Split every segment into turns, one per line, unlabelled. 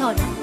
Sona.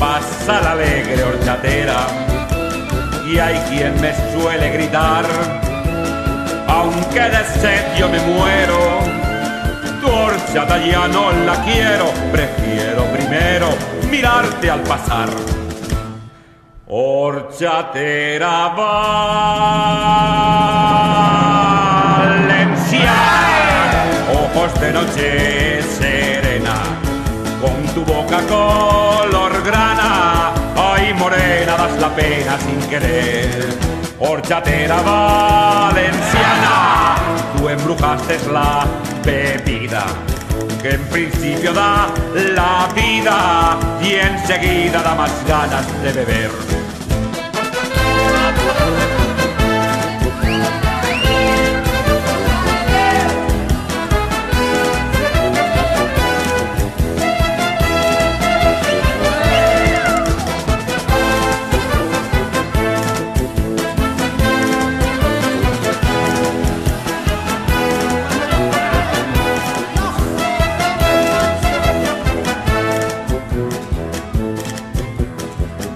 pasa la alegre horchatera y hay quien me suele gritar, aunque de sed yo me muero, tu horchata ya no la quiero, prefiero primero mirarte al pasar. Horchatera valenciana, ojos de noche serena, con tu boca color grana, ay morena, das la pena sin querer. Horchatera valenciana, tú embrujaste la bebida que en principio da la vida y enseguida da más ganas de beber.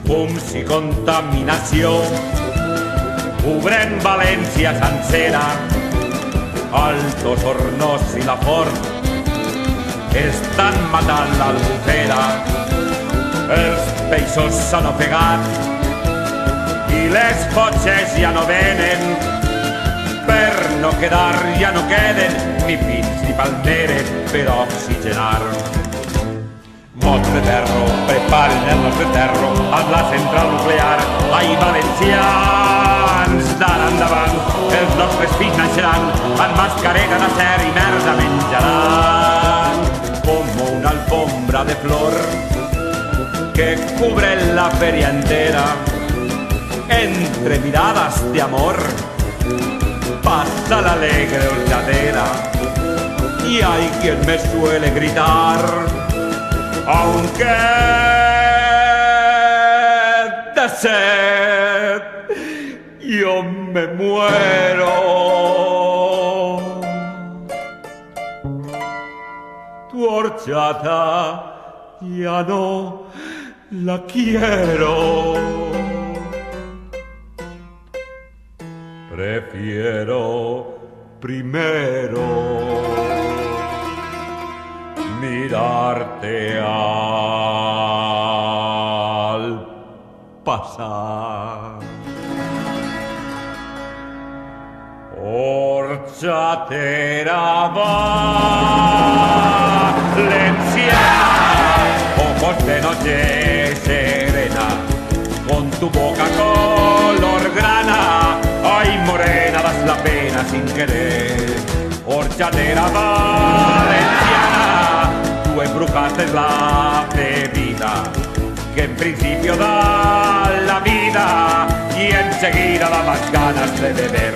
Fums i contaminació obren València sencera, Altos Hornos i la Fort estan matant l'Albufera, els peixos s'han ofegat i les cotxes ja no venen, per no quedar ja no queden ni pins ni palmeres per oxigenar. Mots de terro, preparen el nostre terro amb la central nuclear. Ai, valencians, d'ara endavant, els nostres fills naixeran amb mascareta d'acer i merda menjaran. Com una alfombra de flor que cubre la feria entera, entre miradas de amor pasa la alegre horchatera y hay quien me suele gritar, aunque de sed yo me muero. Tu horchata ya no la quiero. Prefiero primero mirarte al pasar. Horchatera valenciana, ojos de noche serena, con tu boca color grana, ay morena, das la pena sin querer. Horchatera valenciana, tú embrujaste la bebida que en principio da la vida y enseguida da más ganas de beber.